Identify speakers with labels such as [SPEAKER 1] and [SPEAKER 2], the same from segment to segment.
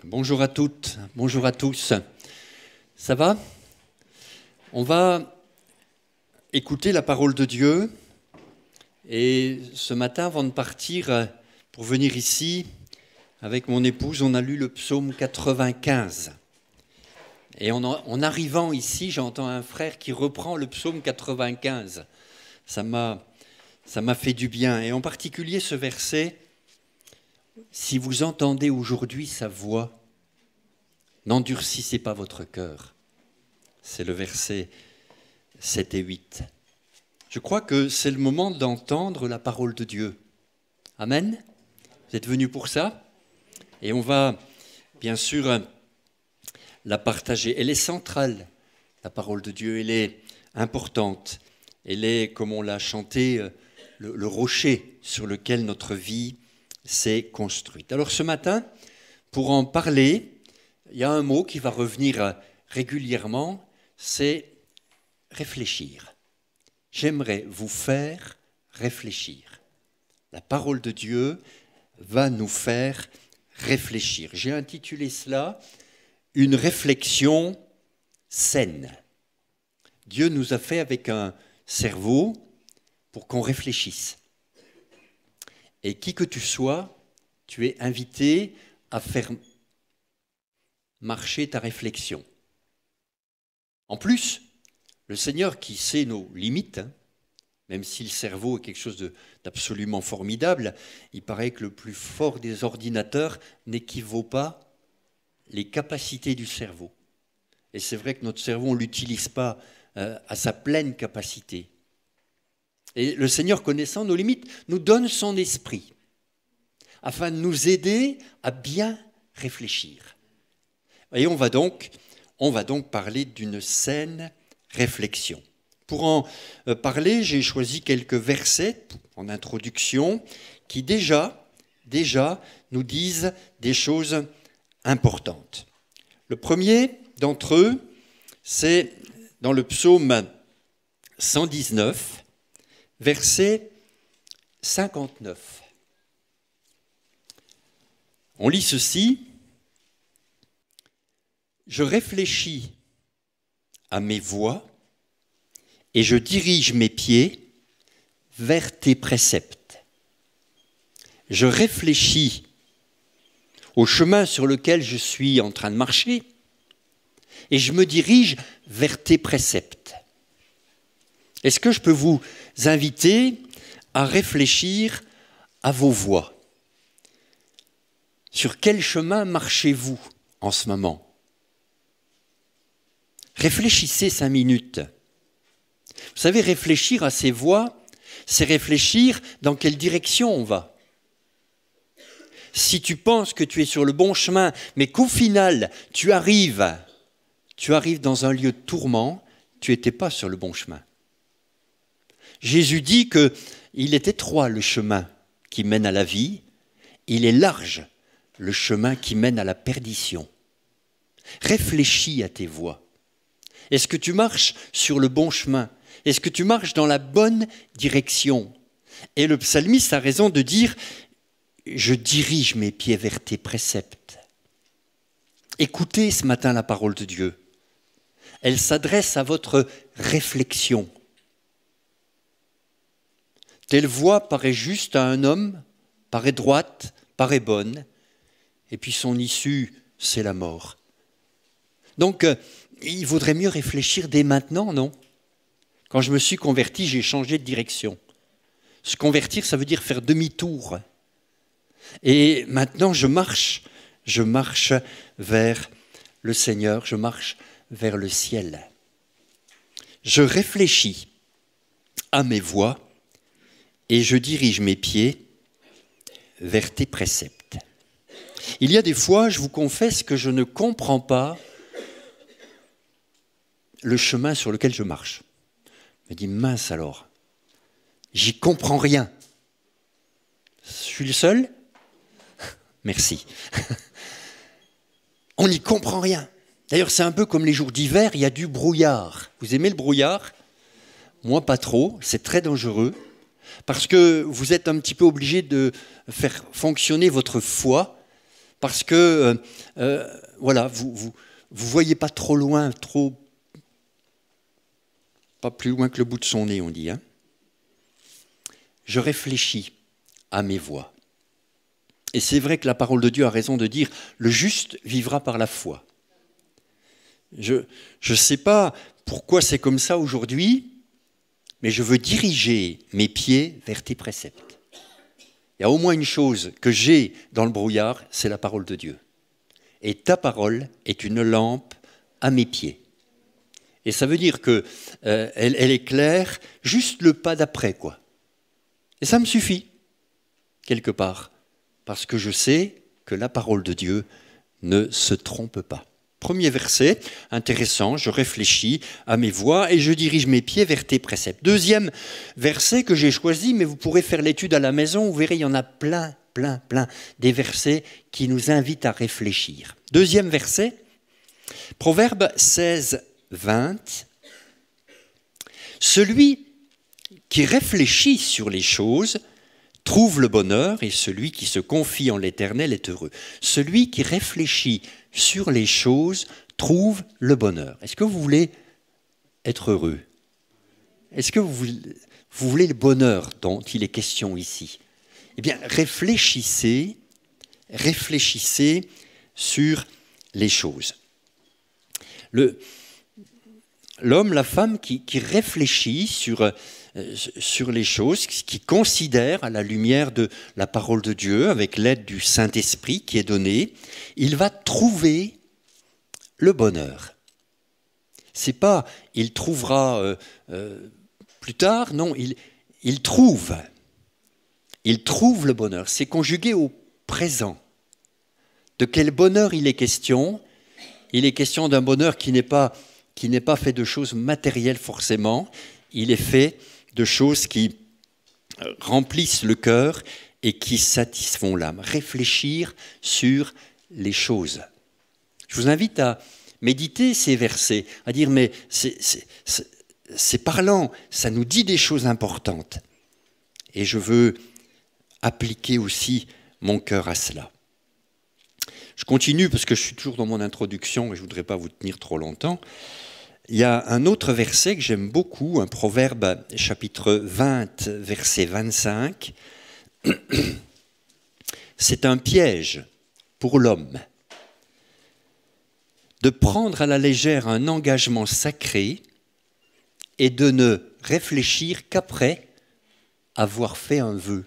[SPEAKER 1] Bonjour à toutes, bonjour à tous. Ça va? On va écouter la parole de Dieu. Et ce matin, avant de partir pour venir ici, avec mon épouse, on a lu le psaume 95. Et en arrivant ici, j'entends un frère qui reprend le psaume 95. Ça m'a fait du bien. Et en particulier ce verset, si vous entendez aujourd'hui sa voix, n'endurcissez pas votre cœur. C'est le verset 7 et 8. Je crois que c'est le moment d'entendre la parole de Dieu. Amen. Vous êtes venus pour ça? Et on va, bien sûr, la partager. Elle est centrale, la parole de Dieu. Elle est importante. Elle est, comme on l'a chanté, le rocher sur lequel notre vie s'est construite. Alors ce matin, pour en parler, il y a un mot qui va revenir régulièrement, c'est réfléchir. J'aimerais vous faire réfléchir. La parole de Dieu va nous faire réfléchir. J'ai intitulé cela « Une réflexion saine ». Dieu nous a fait avec un cerveau pour qu'on réfléchisse. Et qui que tu sois, tu es invité à faire marcher ta réflexion. En plus, le Seigneur qui sait nos limites, même si le cerveau est quelque chose d'absolument formidable, il paraît que le plus fort des ordinateurs n'équivaut pas les capacités du cerveau. Et c'est vrai que notre cerveau, on ne l'utilise pas à sa pleine capacité. Et le Seigneur, connaissant nos limites, nous donne son esprit afin de nous aider à bien réfléchir. Et on va donc parler d'une saine réflexion. Pour en parler, j'ai choisi quelques versets en introduction qui déjà nous disent des choses importantes. Le premier d'entre eux, c'est dans le psaume 119, verset 59. On lit ceci. Je réfléchis à mes voies et je dirige mes pieds vers tes préceptes. Je réfléchis au chemin sur lequel je suis en train de marcher et je me dirige vers tes préceptes. Est-ce que je peux vous inviter à réfléchir à vos voies? Sur quel chemin marchez-vous en ce moment? Réfléchissez 5 minutes. Vous savez, réfléchir à ses voies, c'est réfléchir dans quelle direction on va. Si tu penses que tu es sur le bon chemin, mais qu'au final, tu arrives dans un lieu de tourment, tu n'étais pas sur le bon chemin. Jésus dit qu'il est étroit le chemin qui mène à la vie, il est large le chemin qui mène à la perdition. Réfléchis à tes voies. Est-ce que tu marches sur le bon chemin? Est-ce que tu marches dans la bonne direction? Et le psalmiste a raison de dire « Je dirige mes pieds vers tes préceptes ». Écoutez ce matin la parole de Dieu. Elle s'adresse à votre réflexion. Telle voie paraît juste à un homme, paraît droite, paraît bonne, et puis son issue, c'est la mort. Donc, il vaudrait mieux réfléchir dès maintenant, non? Quand je me suis converti, j'ai changé de direction. Se convertir, ça veut dire faire demi-tour. Et maintenant, je marche vers le Seigneur, je marche vers le ciel. Je réfléchis à mes voies et je dirige mes pieds vers tes préceptes. Il y a des fois, je vous confesse que je ne comprends pas le chemin sur lequel je marche. Je me dis, mince alors, j'y comprends rien. Je suis le seul? Merci. On n'y comprend rien. D'ailleurs, c'est un peu comme les jours d'hiver, il y a du brouillard. Vous aimez le brouillard? Moi, pas trop, c'est très dangereux. parce que vous êtes un petit peu obligé de faire fonctionner votre foi, parce que voilà, vous voyez pas trop loin, pas plus loin que le bout de son nez, on dit. Hein. Je réfléchis à mes voies. Et c'est vrai que la parole de Dieu a raison de dire « le juste vivra par la foi ». Je ne sais pas pourquoi c'est comme ça aujourd'hui, mais je veux diriger mes pieds vers tes préceptes. Il y a au moins une chose que j'ai dans le brouillard, c'est la parole de Dieu. Et ta parole est une lampe à mes pieds. Et ça veut dire qu'elle elle éclaire juste le pas d'après, quoi. Et ça me suffit, quelque part, parce que je sais que la parole de Dieu ne se trompe pas. Premier verset, intéressant, je réfléchis à mes voies et je dirige mes pieds vers tes préceptes. Deuxième verset que j'ai choisi, mais vous pourrez faire l'étude à la maison, vous verrez, il y en a plein, des versets qui nous invitent à réfléchir. Deuxième verset, Proverbe 16, 20. Celui qui réfléchit sur les choses trouve le bonheur et celui qui se confie en l'Éternel est heureux. Celui qui réfléchit sur les choses trouve le bonheur. Est-ce que vous voulez être heureux? Est-ce que vous voulez le bonheur dont il est question ici? Eh bien, réfléchissez sur les choses. L'homme, la femme qui réfléchit sur les choses, qui considère à la lumière de la parole de Dieu, avec l'aide du Saint-Esprit qui est donné, il va trouver le bonheur. C'est pas il trouvera plus tard, non, il trouve. Il trouve le bonheur. C'est conjugué au présent. De quel bonheur il est question? Il est question d'un bonheur qui n'est pas fait de choses matérielles forcément. Il est fait de choses qui remplissent le cœur et qui satisfont l'âme. Réfléchir sur les choses. Je vous invite à méditer ces versets, à dire mais c'est parlant, ça nous dit des choses importantes. Et je veux appliquer aussi mon cœur à cela. Je continue parce que je suis toujours dans mon introduction et je ne voudrais pas vous tenir trop longtemps. Il y a un autre verset que j'aime beaucoup, un Proverbe chapitre 20, verset 25. C'est un piège pour l'homme de prendre à la légère un engagement sacré et de ne réfléchir qu'après avoir fait un vœu.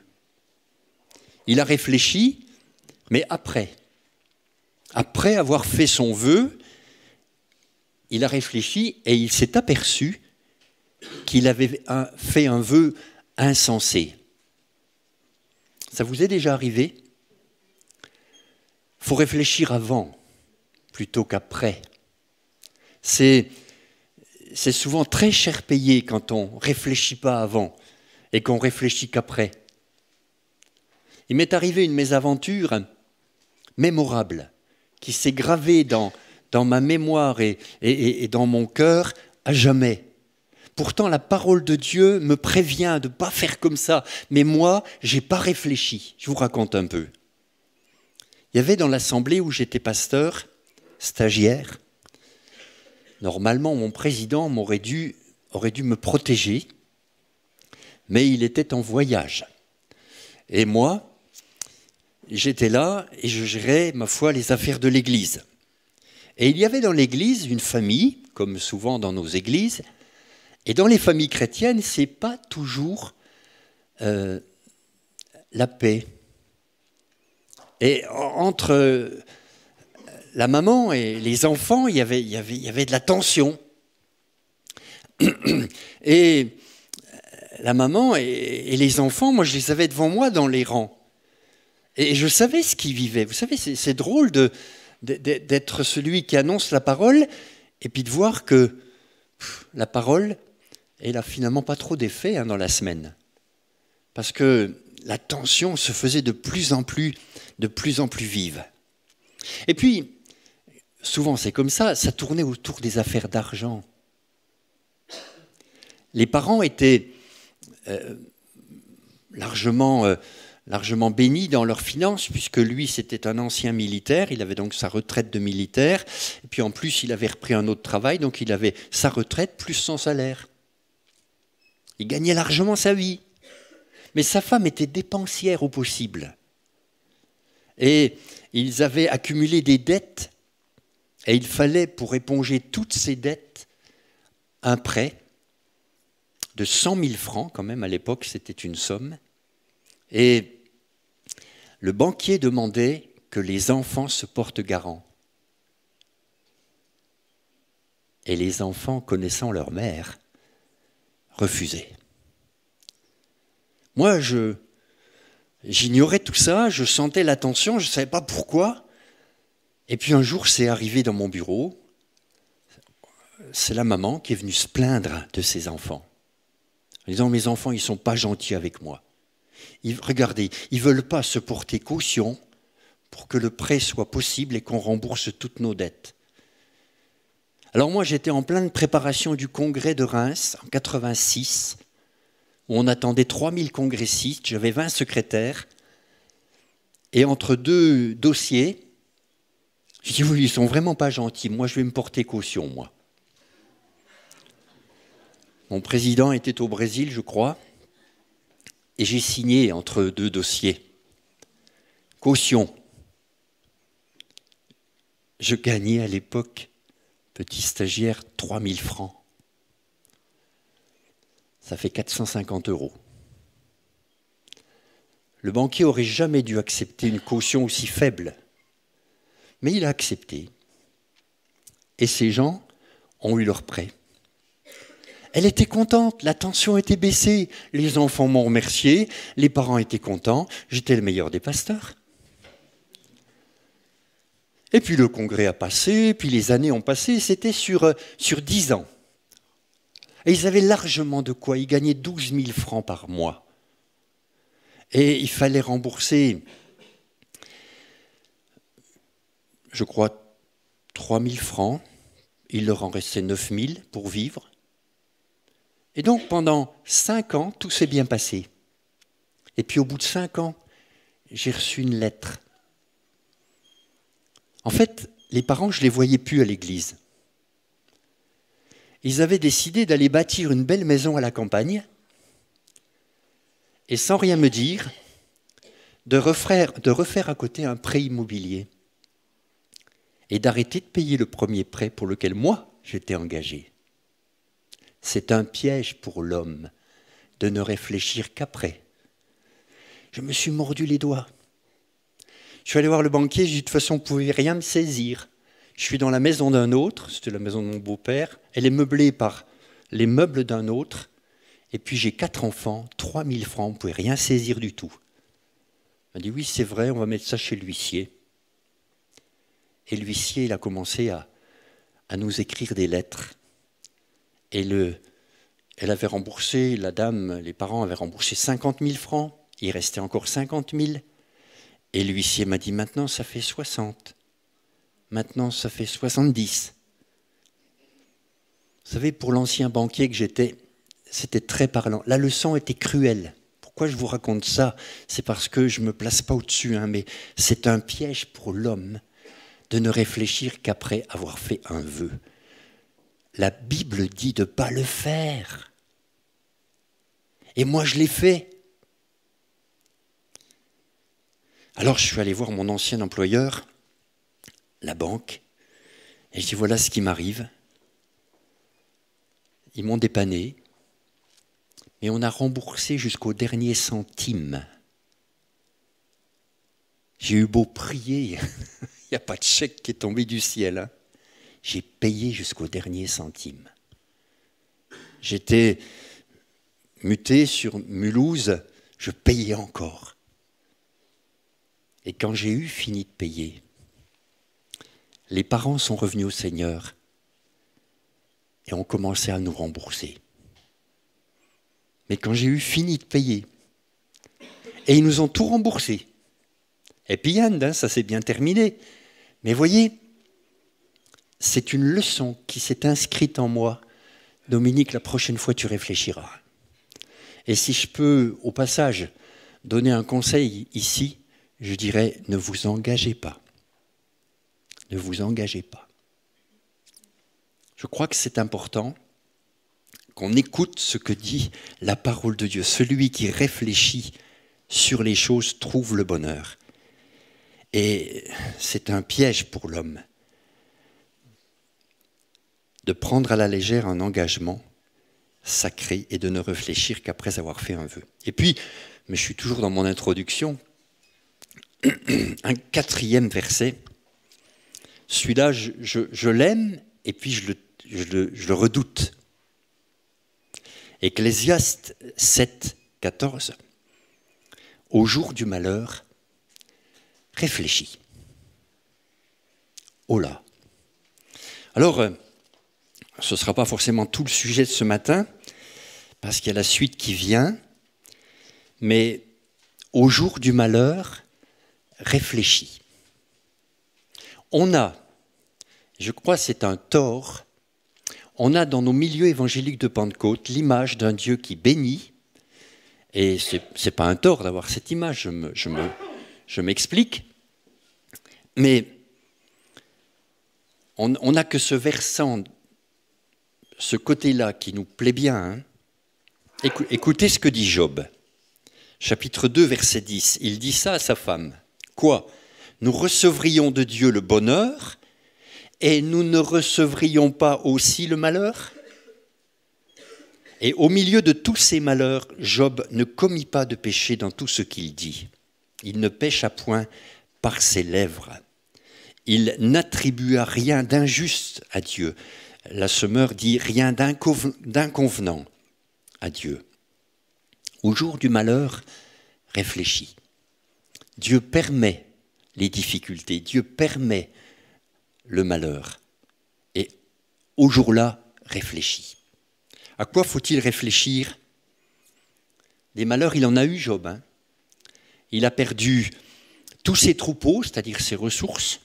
[SPEAKER 1] Il a réfléchi, mais après avoir fait son vœu, il a réfléchi et il s'est aperçu qu'il avait fait un vœu insensé. Ça vous est déjà arrivé? Il faut réfléchir avant plutôt qu'après. C'est souvent très cher payé quand on ne réfléchit pas avant et qu'on réfléchit qu'après. Il m'est arrivé une mésaventure mémorable qui s'est gravée dans ma mémoire et dans mon cœur à jamais. Pourtant, la parole de Dieu me prévient de ne pas faire comme ça. Mais moi, je n'ai pas réfléchi. Je vous raconte un peu. Il y avait dans l'assemblée où j'étais pasteur, stagiaire, normalement, mon président aurait dû me protéger, mais il était en voyage. Et moi, j'étais là et je gérais, ma foi, les affaires de l'église. Et il y avait dans l'église une famille, comme souvent dans nos églises, et dans les familles chrétiennes, ce n'est pas toujours la paix. Et entre la maman et les enfants, il y avait de la tension. Et la maman et les enfants, moi je les avais devant moi dans les rangs. Et je savais ce qu'ils vivaient. Vous savez, c'est drôle d'être celui qui annonce la parole et puis de voir que la parole, elle n'a finalement pas trop d'effet dans la semaine. Parce que la tension se faisait de plus en plus vive. Et puis, souvent c'est comme ça tournait autour des affaires d'argent. Les parents étaient largement bénis dans leurs finances, puisque lui, c'était un ancien militaire, il avait donc sa retraite de militaire, et puis en plus, il avait repris un autre travail, donc il avait sa retraite plus son salaire. Il gagnait largement sa vie. Mais sa femme était dépensière au possible. Et ils avaient accumulé des dettes, et il fallait, pour éponger toutes ces dettes, un prêt de 100 000 francs, quand même, à l'époque, c'était une somme. Et le banquier demandait que les enfants se portent garant. Et les enfants, connaissant leur mère, refusaient. Moi, j'ignorais tout ça, je sentais la tension, je ne savais pas pourquoi. Et puis un jour, c'est arrivé dans mon bureau, c'est la maman qui est venue se plaindre de ses enfants. En disant, mes enfants, ils ne sont pas gentils avec moi. Regardez, ils ne veulent pas se porter caution pour que le prêt soit possible et qu'on rembourse toutes nos dettes. Alors moi, j'étais en pleine préparation du congrès de Reims en 86, où on attendait 3000 congressistes, j'avais 20 secrétaires, et entre deux dossiers, j'ai dit, oui, ils ne sont vraiment pas gentils, moi je vais me porter caution, moi. Mon président était au Brésil, je crois, et j'ai signé entre deux dossiers. Caution. Je gagnais à l'époque, petit stagiaire, 3000 francs. Ça fait 450 €. Le banquier aurait jamais dû accepter une caution aussi faible. Mais il a accepté. Et ces gens ont eu leur prêt. Elle était contente, la tension était baissée, les enfants m'ont remercié, les parents étaient contents, j'étais le meilleur des pasteurs. Et puis le congrès a passé, puis les années ont passé, c'était sur 10 ans. Et ils avaient largement de quoi, ils gagnaient 12 000 francs par mois. Et il fallait rembourser, je crois, 3 000 francs, il leur en restait 9 000 pour vivre. Et donc, pendant 5 ans, tout s'est bien passé. Et puis, au bout de 5 ans, j'ai reçu une lettre. En fait, les parents, je ne les voyais plus à l'église. Ils avaient décidé d'aller bâtir une belle maison à la campagne et, sans rien me dire, de refaire à côté un prêt immobilier et d'arrêter de payer le premier prêt pour lequel moi, j'étais engagé. C'est un piège pour l'homme de ne réfléchir qu'après. Je me suis mordu les doigts. Je suis allé voir le banquier, j'ai dit de toute façon, vous ne pouvez rien me saisir. Je suis dans la maison d'un autre, c'était la maison de mon beau-père, elle est meublée par les meubles d'un autre, et puis j'ai 4 enfants, 3 000 francs, vous ne pouvez rien saisir du tout. Il m'a dit oui, c'est vrai, on va mettre ça chez l'huissier. Et l'huissier, il a commencé à nous écrire des lettres. Et elle avait remboursé, la dame, les parents avaient remboursé 50 000 francs. Il restait encore 50 000. Et l'huissier m'a dit, maintenant ça fait 60. Maintenant ça fait 70. Vous savez, pour l'ancien banquier que j'étais, c'était très parlant. La leçon était cruelle. Pourquoi je vous raconte ça? C'est parce que je ne me place pas au-dessus, mais c'est un piège pour l'homme de ne réfléchir qu'après avoir fait un vœu. La Bible dit de ne pas le faire. Et moi, je l'ai fait. Alors, je suis allé voir mon ancien employeur, la banque, et je dis, voilà ce qui m'arrive. Ils m'ont dépanné, mais on a remboursé jusqu'au dernier centime. J'ai eu beau prier, il n'y a pas de chèque qui est tombé du ciel. J'ai payé jusqu'au dernier centime. J'étais muté sur Mulhouse, je payais encore. Et quand j'ai eu fini de payer, les parents sont revenus au Seigneur et ont commencé à nous rembourser. Mais quand j'ai eu fini de payer, et ils nous ont tout remboursé. Et puis Yann, ça s'est bien terminé. Mais voyez, c'est une leçon qui s'est inscrite en moi. Dominique, la prochaine fois, tu réfléchiras. Et si je peux, au passage, donner un conseil ici, je dirais, ne vous engagez pas. Ne vous engagez pas. Je crois que c'est important qu'on écoute ce que dit la parole de Dieu. Celui qui réfléchit sur les choses trouve le bonheur. Et c'est un piège pour l'homme de prendre à la légère un engagement sacré et de ne réfléchir qu'après avoir fait un vœu. Et puis, mais je suis toujours dans mon introduction, un 4e verset. Celui-là, je l'aime et puis je le redoute. Ecclésiaste 7, 14. Au jour du malheur, réfléchis. Oh là. Alors, ce ne sera pas forcément tout le sujet de ce matin, parce qu'il y a la suite qui vient, mais au jour du malheur, réfléchis. On a, je crois que c'est un tort, on a dans nos milieux évangéliques de Pentecôte l'image d'un Dieu qui bénit, et ce n'est pas un tort d'avoir cette image, je m'explique, mais on n'a que ce versant, ce côté-là qui nous plaît bien. Hein. Écoutez ce que dit Job, chapitre 2, verset 10. Il dit ça à sa femme. Quoi ? Nous recevrions de Dieu le bonheur et nous ne recevrions pas aussi le malheur ? Et au milieu de tous ces malheurs, Job ne commit pas de péché dans tout ce qu'il dit. Il ne pécha point par ses lèvres. Il n'attribua rien d'injuste à Dieu. La Semeur dit rien d'inconvenant à Dieu. Au jour du malheur, réfléchis. Dieu permet les difficultés, Dieu permet le malheur. Et au jour-là, réfléchis. À quoi faut-il réfléchir ? Des malheurs, il en a eu, Job. Hein. Il a perdu tous ses troupeaux, c'est-à-dire ses ressources.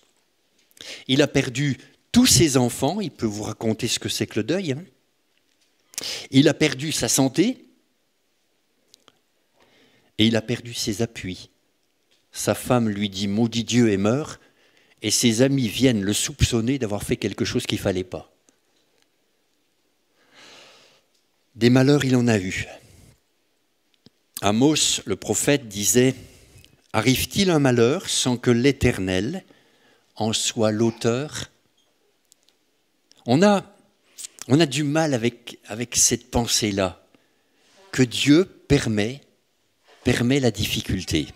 [SPEAKER 1] Il a perdu tous ses enfants. Il peut vous raconter ce que c'est que le deuil. Hein. Il a perdu sa santé. Et il a perdu ses appuis. Sa femme lui dit « Maudit Dieu et meurt », et ses amis viennent le soupçonner d'avoir fait quelque chose qu'il ne fallait pas. Des malheurs, il en a eu. Amos, le prophète, disait « Arrive-t-il un malheur sans que l'Éternel en soit l'auteur ?» On a du mal avec cette pensée-là, que Dieu permet la difficulté.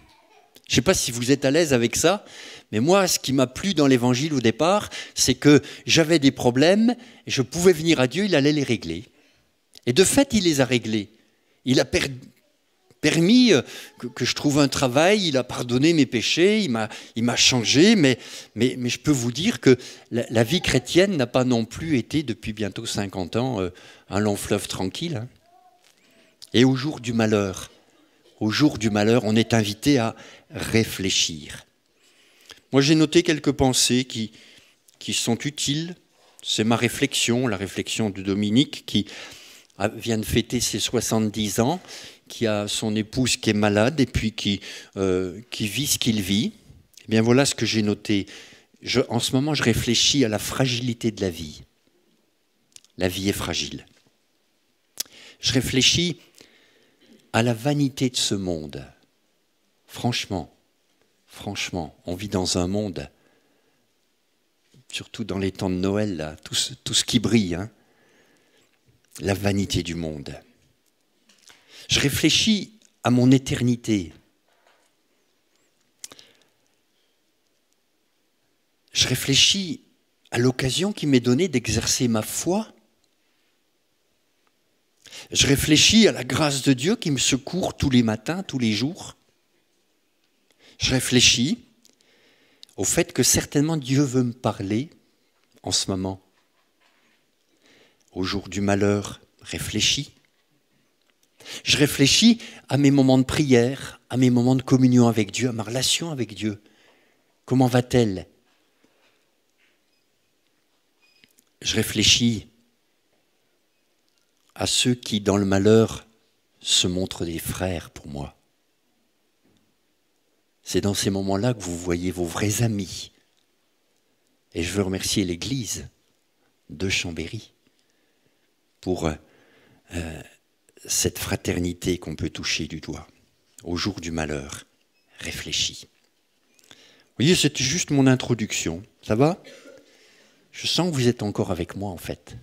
[SPEAKER 1] Je ne sais pas si vous êtes à l'aise avec ça, mais moi, ce qui m'a plu dans l'Évangile au départ, c'est que j'avais des problèmes, et je pouvais venir à Dieu, il allait les régler. Et de fait, il les a réglés. Il a permis que je trouve un travail, il a pardonné mes péchés, il m'a changé, mais je peux vous dire que la vie chrétienne n'a pas non plus été, depuis bientôt 50 ans, un long fleuve tranquille. Hein. Et au jour du malheur, on est invité à réfléchir. Moi, j'ai noté quelques pensées qui sont utiles. C'est ma réflexion, la réflexion de Dominique, qui vient de fêter ses 70 ans, qui a son épouse qui est malade et puis qui vit ce qu'il vit. Eh bien, voilà ce que j'ai noté. En ce moment, je réfléchis à la fragilité de la vie. La vie est fragile. Je réfléchis à la vanité de ce monde. Franchement, on vit dans un monde, surtout dans les temps de Noël, là, tout ce qui brille, hein, la vanité du monde. Je réfléchis à mon éternité. Je réfléchis à l'occasion qui m'est donnée d'exercer ma foi. Je réfléchis à la grâce de Dieu qui me secourt tous les matins, tous les jours. Je réfléchis au fait que certainement Dieu veut me parler en ce moment. Au jour du malheur, réfléchis. Je réfléchis à mes moments de prière, à mes moments de communion avec Dieu, à ma relation avec Dieu. Comment va-t-elle ? Je réfléchis à ceux qui, dans le malheur, se montrent des frères pour moi. C'est dans ces moments-là que vous voyez vos vrais amis. Et je veux remercier l'Église de Chambéry pour cette fraternité qu'on peut toucher du doigt au jour du malheur. Réfléchis. Vous voyez, c'était juste mon introduction. Ça va? Je sens que vous êtes encore avec moi, en fait.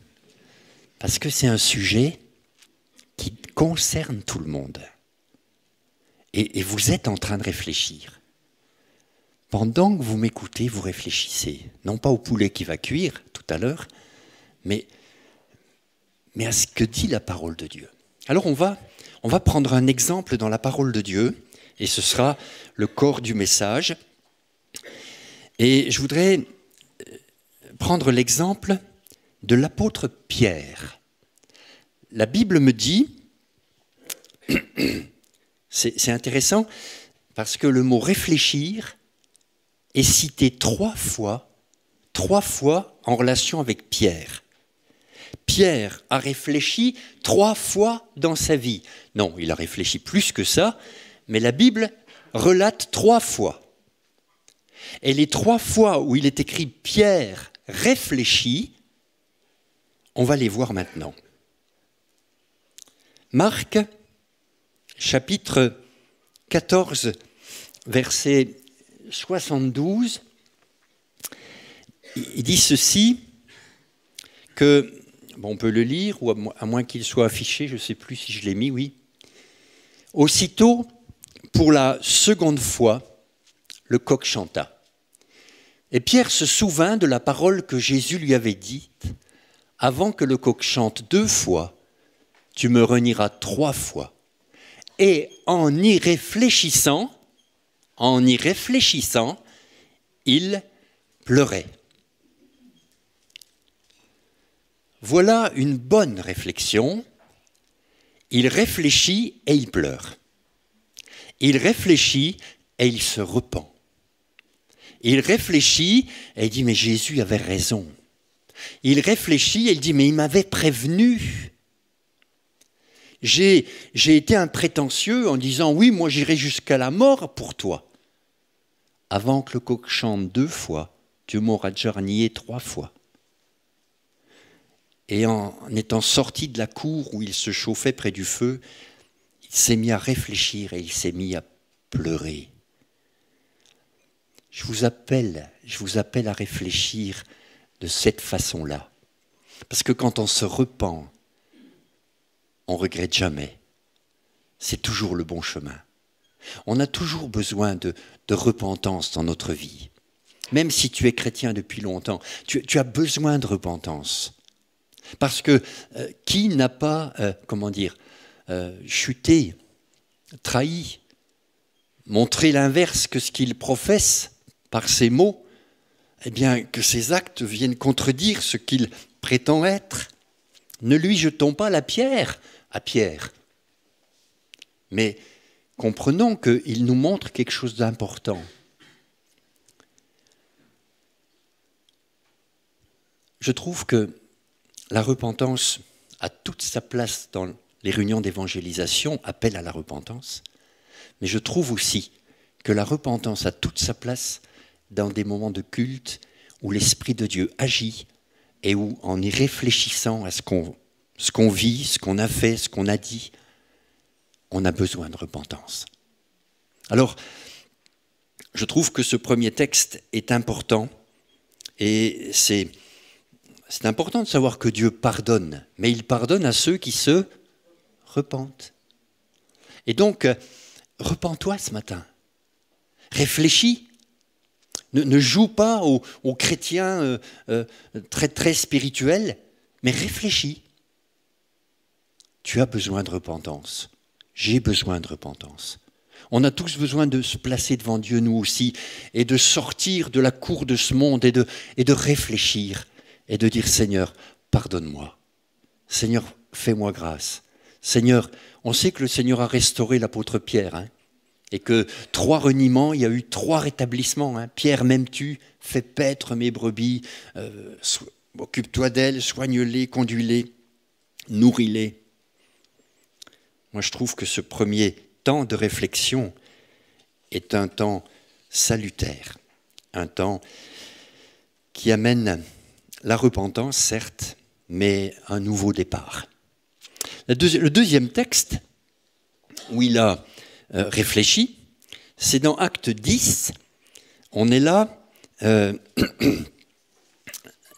[SPEAKER 1] Parce que c'est un sujet qui concerne tout le monde. Et vous êtes en train de réfléchir. Pendant que vous m'écoutez, vous réfléchissez. Non pas au poulet qui va cuire tout à l'heure, mais à ce que dit la parole de Dieu. Alors on va prendre un exemple dans la parole de Dieu, et ce sera le corps du message. Et je voudrais prendre l'exemple de l'apôtre Pierre. La Bible me dit, c'est intéressant, parce que le mot « réfléchir » est cité trois fois en relation avec Pierre. Pierre a réfléchi 3 fois dans sa vie. Non, il a réfléchi plus que ça, mais la Bible relate 3 fois. Et les 3 fois où il est écrit « Pierre réfléchit », on va les voir maintenant. Marc, chapitre 14, verset 72, il dit ceci, que, bon, on peut le lire, ou à moins qu'il soit affiché, je ne sais plus si je l'ai mis, oui. Aussitôt, pour la seconde fois, le coq chanta. Et Pierre se souvint de la parole que Jésus lui avait dite, « Avant que le coq chante 2 fois, tu me renieras 3 fois. » Et en y réfléchissant, il pleurait. Voilà une bonne réflexion. Il réfléchit et il pleure. Il réfléchit et il se repent. Il réfléchit et il dit « Mais Jésus avait raison. » Il réfléchit et il dit « Mais il m'avait prévenu. » J'ai été un prétentieux en disant « Oui, moi j'irai jusqu'à la mort pour toi. » Avant que le coq chante 2 fois, tu m'auras déjà renié 3 fois. Et en étant sorti de la cour où il se chauffait près du feu, il s'est mis à réfléchir et il s'est mis à pleurer. Je vous appelle à réfléchir de cette façon-là. Parce que quand on se repent, on ne regrette jamais. C'est toujours le bon chemin. On a toujours besoin de repentance dans notre vie. Même si tu es chrétien depuis longtemps, tu as besoin de repentance. Parce que qui n'a pas, chuté, trahi, montré l'inverse que ce qu'il professe par ses mots, eh bien que ses actes viennent contredire ce qu'il prétend être. Ne lui jetons pas la pierre à Pierre. Mais comprenons qu'il nous montre quelque chose d'important. Je trouve que la repentance a toute sa place dans les réunions d'évangélisation, appel à la repentance, mais je trouve aussi que la repentance a toute sa place dans des moments de culte où l'Esprit de Dieu agit et où, en y réfléchissant à ce qu'on vit, ce qu'on a fait, ce qu'on a dit, on a besoin de repentance. Alors, je trouve que ce premier texte est important et c'est important de savoir que Dieu pardonne, mais il pardonne à ceux qui se repentent. Et donc, repens-toi ce matin. Réfléchis. Ne joue pas aux chrétiens très, très spirituels, mais réfléchis. Tu as besoin de repentance. J'ai besoin de repentance. On a tous besoin de se placer devant Dieu, nous aussi, et de sortir de la cour de ce monde et de réfléchir et de dire « Seigneur, pardonne-moi. Seigneur, fais-moi grâce. Seigneur, on sait que le Seigneur a restauré l'apôtre Pierre, hein, et que 3 reniements, il y a eu 3 rétablissements. Hein. Pierre, m'aimes-tu? Fais paître mes brebis, occupe-toi d'elles, soigne-les, conduis-les, nourris-les. » Moi, je trouve que ce premier temps de réflexion est un temps salutaire. Un temps qui amène la repentance, certes, mais un nouveau départ. Le deuxième texte où il a réfléchi, c'est dans Acte 10. On est là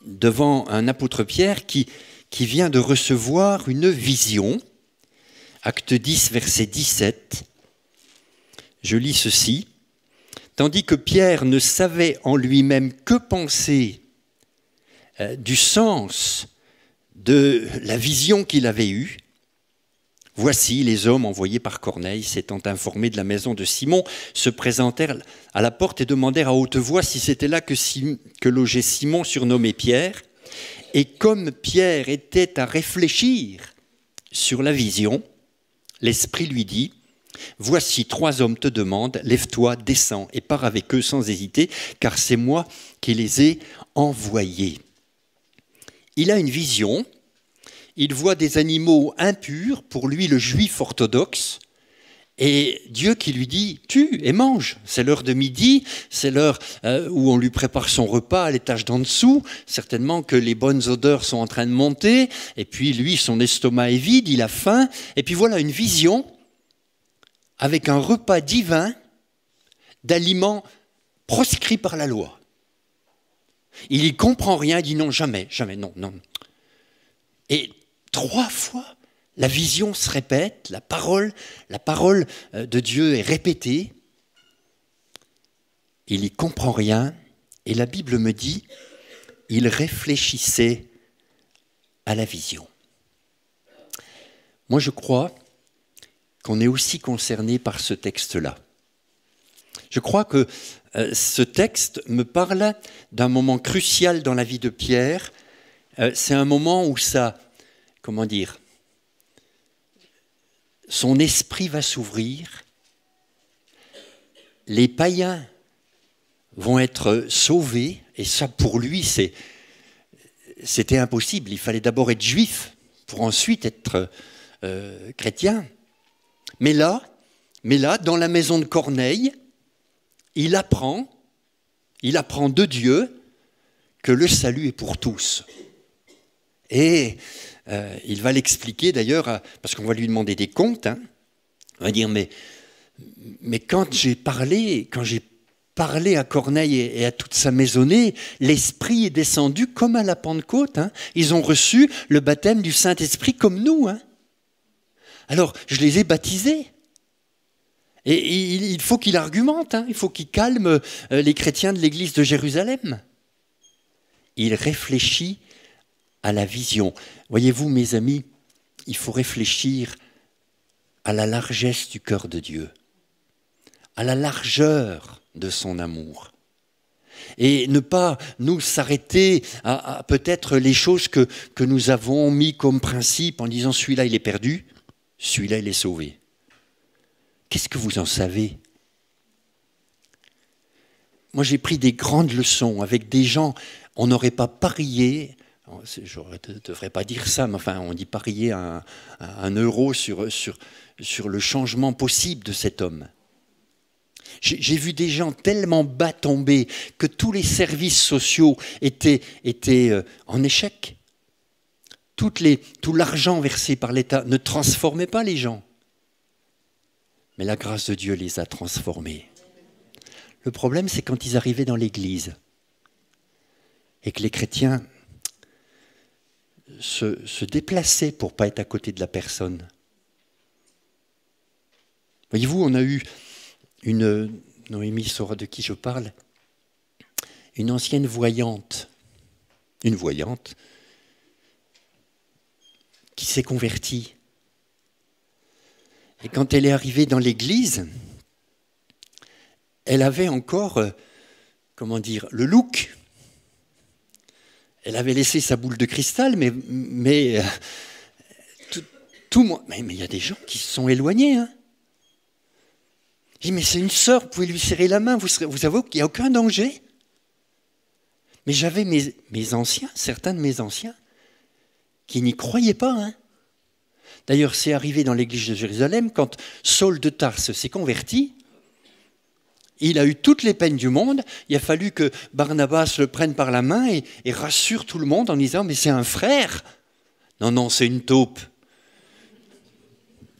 [SPEAKER 1] devant un apôtre Pierre qui vient de recevoir une vision. Acte 10, verset 17. Je lis ceci. Tandis que Pierre ne savait en lui-même que penser du sens de la vision qu'il avait eue, voici les hommes envoyés par Corneille, s'étant informés de la maison de Simon, se présentèrent à la porte et demandèrent à haute voix si c'était là que logeait Simon, surnommé Pierre. Et comme Pierre était à réfléchir sur la vision, l'Esprit lui dit, « Voici 3 hommes te demandent, lève-toi, descends et pars avec eux sans hésiter, car c'est moi qui les ai envoyés. » Il a une vision, il voit des animaux impurs, pour lui le juif orthodoxe, et Dieu qui lui dit « tue et mange ». C'est l'heure de midi, c'est l'heure où on lui prépare son repas à l'étage d'en dessous, certainement que les bonnes odeurs sont en train de monter, et puis lui, son estomac est vide, il a faim, et puis voilà une vision avec un repas divin d'aliments proscrits par la loi. Il n'y comprend rien, il dit non, jamais, jamais, non, non. Et 3 fois, la vision se répète, la parole de Dieu est répétée. Il n'y comprend rien, et la Bible me dit, il réfléchissait à la vision. Moi, je crois qu'on est aussi concerné par ce texte-là. Je crois que ce texte me parle d'un moment crucial dans la vie de Pierre. C'est un moment où son esprit va s'ouvrir, les païens vont être sauvés, et ça pour lui c'était impossible. Il fallait d'abord être juif pour ensuite être chrétien. Mais là, dans la maison de Corneille, il apprend de Dieu que le salut est pour tous. Et il va l'expliquer d'ailleurs, parce qu'on va lui demander des comptes. Hein. On va dire, mais quand j'ai parlé à Corneille et à toute sa maisonnée, l'Esprit est descendu comme à la Pentecôte. Hein. Ils ont reçu le baptême du Saint-Esprit comme nous. Hein. Alors, je les ai baptisés. Et il faut qu'il argumente, hein, il faut qu'il calme les chrétiens de l'église de Jérusalem. Il réfléchit à la vision. Voyez-vous, mes amis, il faut réfléchir à la largesse du cœur de Dieu, à la largeur de son amour. Et ne pas nous s'arrêter à peut-être les choses que nous avons mis comme principe en disant celui-là il est perdu, celui-là il est sauvé. Qu'est-ce que vous en savez? Moi, j'ai pris des grandes leçons avec des gens, on n'aurait pas parié, je ne devrais pas dire ça, mais enfin, on dit parier un euro sur le changement possible de cet homme. J'ai vu des gens tellement bas tombés que tous les services sociaux étaient en échec. Tout l'argent versé par l'État ne transformait pas les gens. Mais la grâce de Dieu les a transformés. Le problème, c'est quand ils arrivaient dans l'église et que les chrétiens se déplaçaient pour ne pas être à côté de la personne. Voyez-vous, on a eu Noémie saura de qui je parle, une ancienne voyante, qui s'est convertie. Et quand elle est arrivée dans l'église, elle avait encore, le look. Elle avait laissé sa boule de cristal, mais il y a des gens qui se sont éloignés. Hein. Je dis, mais c'est une sœur, vous pouvez lui serrer la main, vous avouez qu'il n'y a aucun danger. Mais j'avais certains de mes anciens, qui n'y croyaient pas. Hein. D'ailleurs, c'est arrivé dans l'église de Jérusalem, quand Saul de Tarse s'est converti, Il a eu toutes les peines du monde. Il a fallu que Barnabas le prenne par la main et rassure tout le monde en disant « mais c'est un frère ». Non, non, c'est une taupe.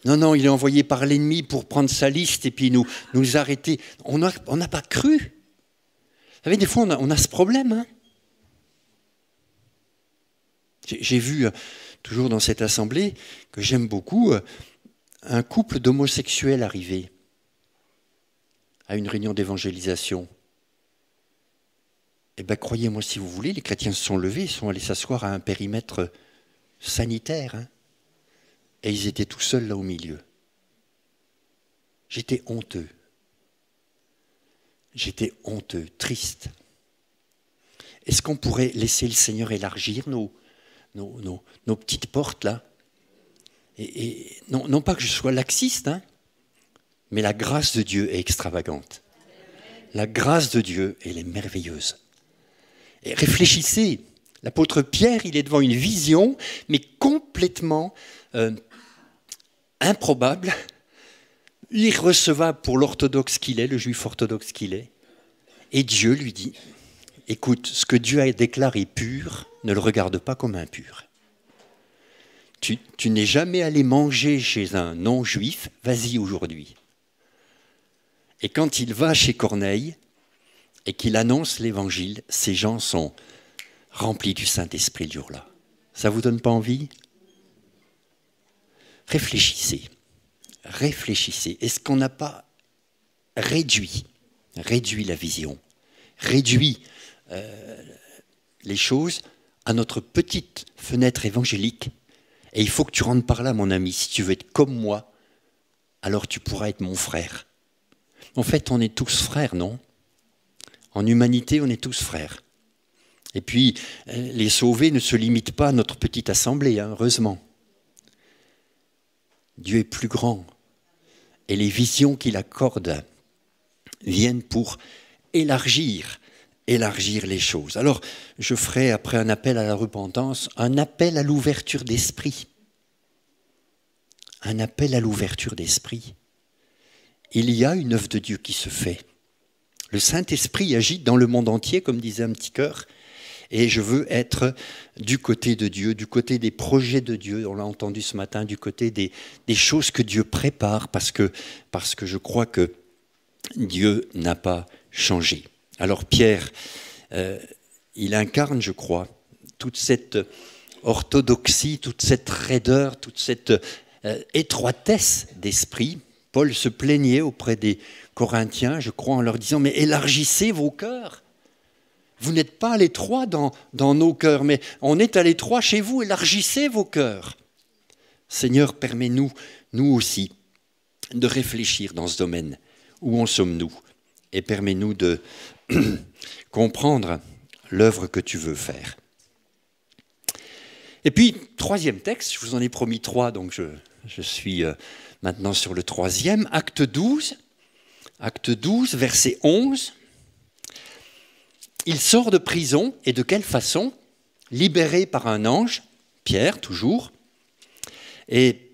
[SPEAKER 1] Non, non, il est envoyé par l'ennemi pour prendre sa liste et puis nous arrêter. On n'a pas cru. Vous savez, des fois, on a ce problème. Hein. J'ai vu, toujours dans cette assemblée, que j'aime beaucoup, un couple d'homosexuels arriver à une réunion d'évangélisation. Eh bien, croyez-moi si vous voulez, les chrétiens se sont levés, ils sont allés s'asseoir à un périmètre sanitaire. Hein. Et ils étaient tout seuls là au milieu. J'étais honteux. J'étais honteux, triste. Est-ce qu'on pourrait laisser le Seigneur élargir nos petites portes là et non pas que je sois laxiste, hein, mais la grâce de Dieu est extravagante. La grâce de Dieu, elle est merveilleuse. Et réfléchissez, l'apôtre Pierre, il est devant une vision, mais complètement improbable, irrecevable pour l'orthodoxe qu'il est, le juif orthodoxe qu'il est. Et Dieu lui dit, écoute, ce que Dieu a déclaré pur, ne le regarde pas comme impur. Tu n'es jamais allé manger chez un non-juif, vas-y aujourd'hui. Et quand il va chez Corneille et qu'il annonce l'évangile, ces gens sont remplis du Saint-Esprit le jour-là. Ça ne vous donne pas envie ? Réfléchissez. Réfléchissez. Est-ce qu'on n'a pas réduit la vision, réduit les choses à notre petite fenêtre évangélique? Et il faut que tu rentres par là, mon ami. Si tu veux être comme moi, alors tu pourras être mon frère. En fait, on est tous frères, non? En humanité, on est tous frères. Et puis, les sauvés ne se limitent pas à notre petite assemblée, hein, heureusement. Dieu est plus grand. Et les visions qu'il accorde viennent pour élargir les choses. Alors, je ferai, après un appel à la repentance, un appel à l'ouverture d'esprit. Un appel à l'ouverture d'esprit. Il y a une œuvre de Dieu qui se fait. Le Saint-Esprit agit dans le monde entier, comme disait un petit chœur, et je veux être du côté de Dieu, du côté des projets de Dieu, on l'a entendu ce matin, du côté des choses que Dieu prépare, parce que je crois que Dieu n'a pas changé. Alors Pierre, il incarne, je crois, toute cette orthodoxie, toute cette raideur, toute cette étroitesse d'esprit. Paul se plaignait auprès des Corinthiens, je crois, en leur disant « Mais élargissez vos cœurs. Vous n'êtes pas à l'étroit dans nos cœurs, mais on est à l'étroit chez vous. Élargissez vos cœurs. » Seigneur, permets-nous, nous aussi, de réfléchir dans ce domaine. Où en sommes-nous? Et permets-nous de comprendre l'œuvre que tu veux faire. Et puis, troisième texte, je vous en ai promis 3, donc je suis maintenant sur le 3e, Acte 12, verset 11. Il sort de prison, et de quelle façon? Libéré par un ange, Pierre toujours, et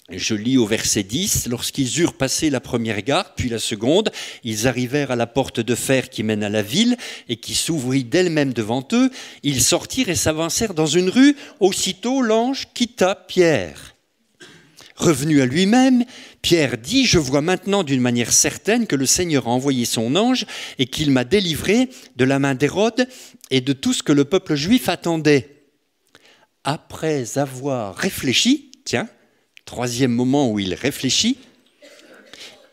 [SPEAKER 1] je lis au verset 10, lorsqu'ils eurent passé la première garde, puis la seconde, ils arrivèrent à la porte de fer qui mène à la ville et qui s'ouvrit d'elle-même devant eux. Ils sortirent et s'avancèrent dans une rue. Aussitôt, l'ange quitta Pierre. Revenu à lui-même, Pierre dit « Je vois maintenant d'une manière certaine que le Seigneur a envoyé son ange et qu'il m'a délivré de la main d'Hérode et de tout ce que le peuple juif attendait. » Après avoir réfléchi, tiens, 3e moment où il réfléchit,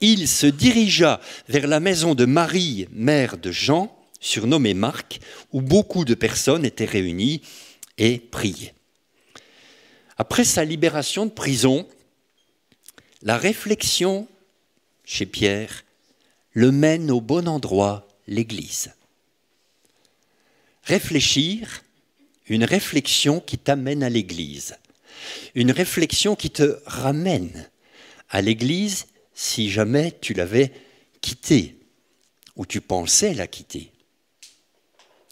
[SPEAKER 1] il se dirigea vers la maison de Marie, mère de Jean, surnommée Marc, où beaucoup de personnes étaient réunies et priaient. Après sa libération de prison, la réflexion chez Pierre le mène au bon endroit, l'Église. Réfléchir, une réflexion qui t'amène à l'Église. Une réflexion qui te ramène à l'Église si jamais tu l'avais quittée ou tu pensais la quitter.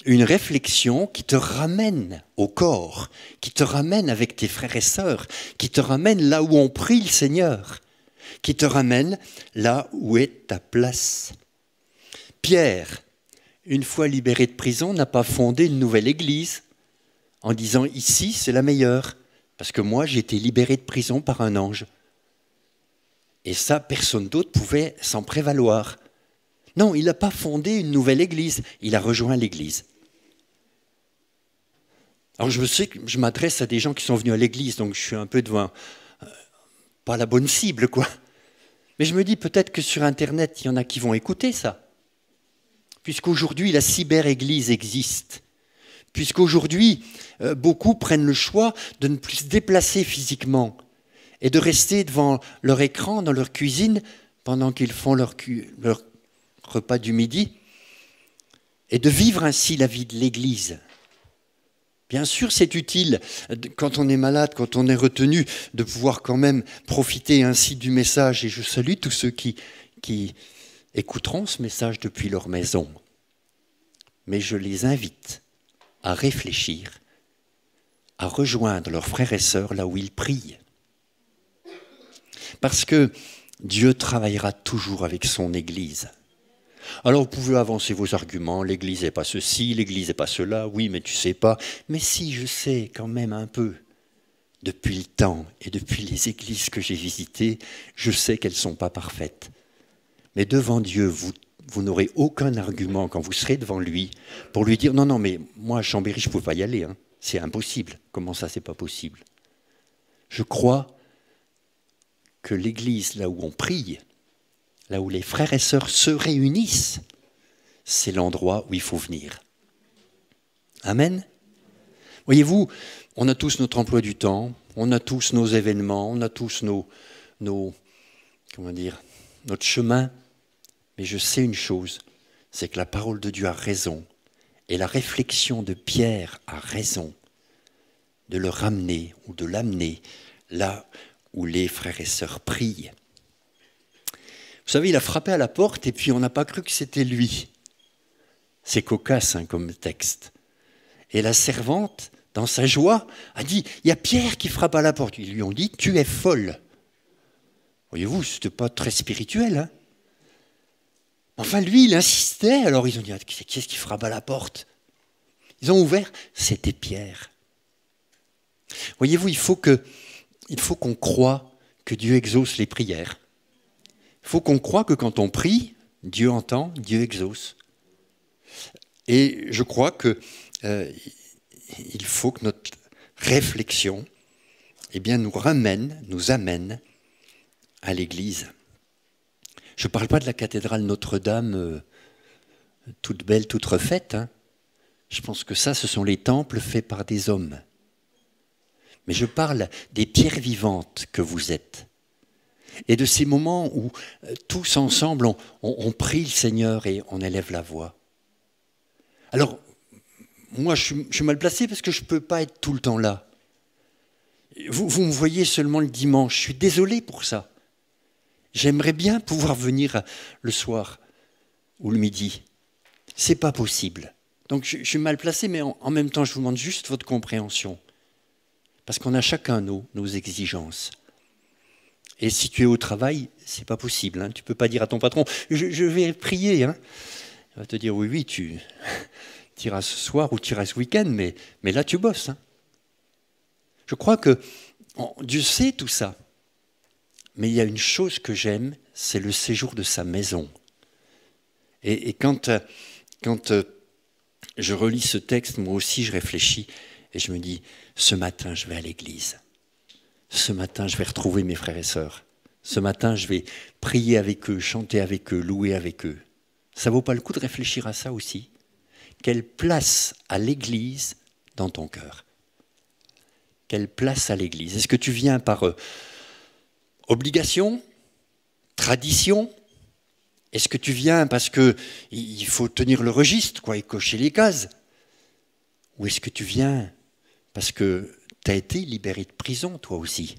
[SPEAKER 1] Une réflexion qui te ramène au corps, qui te ramène avec tes frères et sœurs, qui te ramène là où on prie le Seigneur, qui te ramène là où est ta place. Pierre, une fois libéré de prison, n'a pas fondé une nouvelle église en disant « ici, c'est la meilleure ». Parce que moi, j'ai été libéré de prison par un ange. Et ça, personne d'autre pouvait s'en prévaloir. Non, il n'a pas fondé une nouvelle église, il a rejoint l'église. Alors je sais que je m'adresse à des gens qui sont venus à l'église, donc je suis un peu devant, pas la bonne cible, quoi. Mais je me dis peut-être que sur Internet, il y en a qui vont écouter ça. Puisqu'aujourd'hui, la cyber-église existe. Puisqu'aujourd'hui, beaucoup prennent le choix de ne plus se déplacer physiquement et de rester devant leur écran dans leur cuisine pendant qu'ils font leur repas du midi et de vivre ainsi la vie de l'Église. Bien sûr, c'est utile quand on est malade, quand on est retenu, de pouvoir quand même profiter ainsi du message. Et je salue tous ceux qui écouteront ce message depuis leur maison. Mais je les invite à réfléchir, à rejoindre leurs frères et sœurs là où ils prient. Parce que Dieu travaillera toujours avec son Église. Alors vous pouvez avancer vos arguments, l'Église n'est pas ceci, l'Église n'est pas cela, oui mais tu sais pas. Mais si, je sais quand même un peu. Depuis le temps et depuis les églises que j'ai visitées, je sais qu'elles ne sont pas parfaites. Mais devant Dieu, vous n'aurez aucun argument quand vous serez devant lui pour lui dire « Non, non, mais moi à Chambéry, je ne peux pas y aller, hein. C'est impossible. Comment ça, c'est pas possible ?» Je crois que l'Église, là où on prie, là où les frères et sœurs se réunissent, c'est l'endroit où il faut venir. Amen. Voyez-vous, on a tous notre emploi du temps, on a tous nos événements, on a tous notre chemin. Mais je sais une chose, c'est que la parole de Dieu a raison, et la réflexion de Pierre a raison, de le ramener ou de l'amener là où les frères et sœurs prient. Vous savez, il a frappé à la porte et puis on n'a pas cru que c'était lui. C'est cocasse comme texte. Et la servante, dans sa joie, a dit « Il y a Pierre qui frappe à la porte ». Ils lui ont dit « Tu es folle ». Voyez-vous, ce n'était pas très spirituel. Hein. Enfin, lui, il insistait. Alors ils ont dit « Qui est-ce qui frappe à la porte ?» Ils ont ouvert, c'était Pierre. Voyez-vous, il faut qu'on croie que Dieu exauce les prières. Il faut qu'on croie que quand on prie, Dieu entend, Dieu exauce. Et je crois que il faut que notre réflexion nous amène à l'Église. Je ne parle pas de la cathédrale Notre-Dame toute belle, toute refaite. Hein. Je pense que ça, ce sont les temples faits par des hommes. Mais je parle des pierres vivantes que vous êtes. Et de ces moments où tous ensemble, on prie le Seigneur et on élève la voix. Alors, moi, je suis mal placé parce que je ne peux pas être tout le temps là. Vous me voyez seulement le dimanche. Je suis désolé pour ça. J'aimerais bien pouvoir venir le soir ou le midi. Ce n'est pas possible. Donc, je suis mal placé, mais en même temps, je vous demande juste votre compréhension. Parce qu'on a chacun nos exigences. Et si tu es au travail, ce n'est pas possible. Hein. Tu ne peux pas dire à ton patron, je vais prier. Hein. Il va te dire, oui, tu iras ce soir ou tu iras ce week-end, mais là, tu bosses. Hein. Je crois que Dieu sait tout ça. Mais il y a une chose que j'aime, c'est le séjour de sa maison. Et quand je relis ce texte, moi aussi, je réfléchis et je me dis, ce matin, je vais à l'église. Ce matin, je vais retrouver mes frères et sœurs. Ce matin, je vais prier avec eux, chanter avec eux, louer avec eux. Ça ne vaut pas le coup de réfléchir à ça aussi? Quelle place a l'Église dans ton cœur? Quelle place a l'Église? Est-ce que tu viens par obligation, tradition? Est-ce que tu viens parce qu'il faut tenir le registre, quoi, et cocher les cases? Ou est-ce que tu viens parce que tu as été libéré de prison, toi aussi?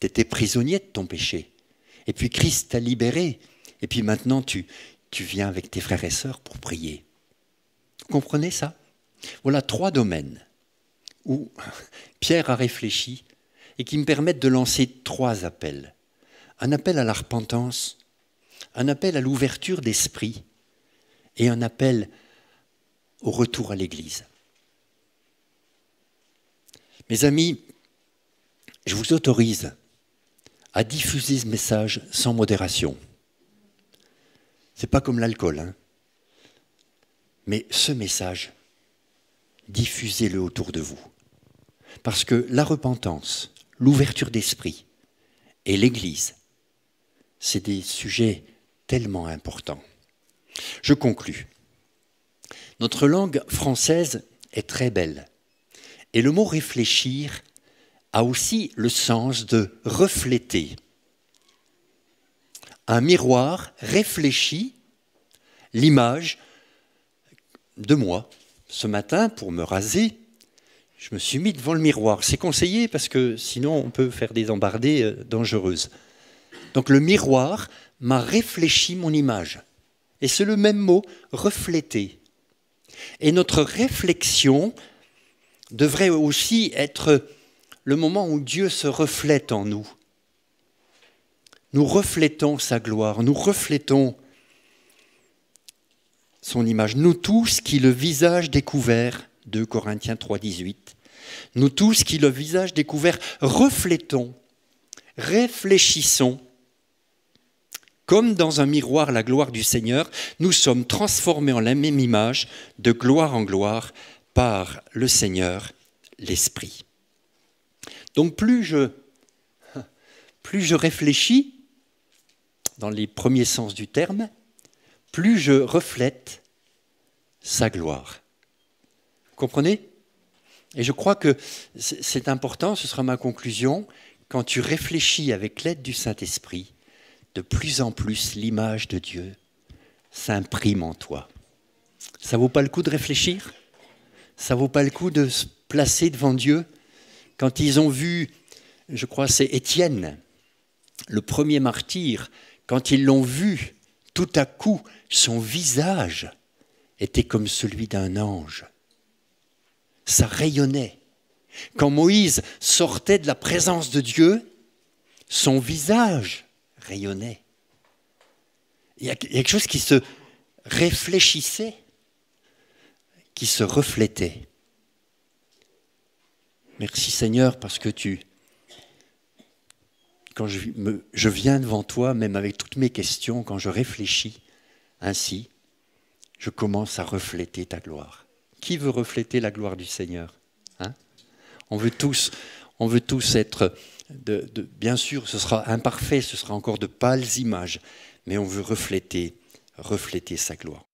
[SPEAKER 1] Tu étais prisonnier de ton péché. Et puis Christ t'a libéré. Et puis maintenant, tu viens avec tes frères et sœurs pour prier. Vous comprenez ça? Voilà 3 domaines où Pierre a réfléchi et qui me permettent de lancer 3 appels. Un appel à la repentance, un appel à l'ouverture d'esprit et un appel au retour à l'Église. Mes amis, je vous autorise à diffuser ce message sans modération. Ce n'est pas comme l'alcool, hein. Mais ce message, diffusez-le autour de vous. Parce que la repentance, l'ouverture d'esprit et l'Église, c'est des sujets tellement importants. Je conclus. Notre langue française est très belle. Et le mot réfléchir a aussi le sens de refléter. Un miroir réfléchit l'image de moi. Ce matin, pour me raser, je me suis mis devant le miroir. C'est conseillé parce que sinon on peut faire des embardées dangereuses. Donc le miroir m'a réfléchi mon image. Et c'est le même mot, refléter. Et notre réflexion devrait aussi être le moment où Dieu se reflète en nous. Nous reflétons sa gloire, nous reflétons son image. Nous tous qui le visage découvert, 2 Corinthiens 3,18, nous tous qui le visage découvert reflétons, réfléchissons, comme dans un miroir la gloire du Seigneur, nous sommes transformés en la même image, de gloire en gloire, par le Seigneur, l'Esprit. Donc plus je réfléchis, dans les premiers sens du terme, plus je reflète sa gloire. Vous comprenez ? Et je crois que c'est important, ce sera ma conclusion, quand tu réfléchis avec l'aide du Saint-Esprit, de plus en plus l'image de Dieu s'imprime en toi. Ça vaut pas le coup de réfléchir ? Ça vaut pas le coup de se placer devant Dieu ? Quand ils ont vu, je crois c'est Étienne, le premier martyr, quand ils l'ont vu, tout à coup, son visage était comme celui d'un ange. Ça rayonnait. Quand Moïse sortait de la présence de Dieu, son visage rayonnait. Il y a quelque chose qui se réfléchissait, qui se reflétait. Merci Seigneur parce que quand je viens devant toi, même avec toutes mes questions, quand je réfléchis ainsi, je commence à refléter ta gloire. Qui veut refléter la gloire du Seigneur, hein ? On veut tous être, bien sûr, ce sera imparfait, ce sera encore de pâles images, mais on veut refléter sa gloire.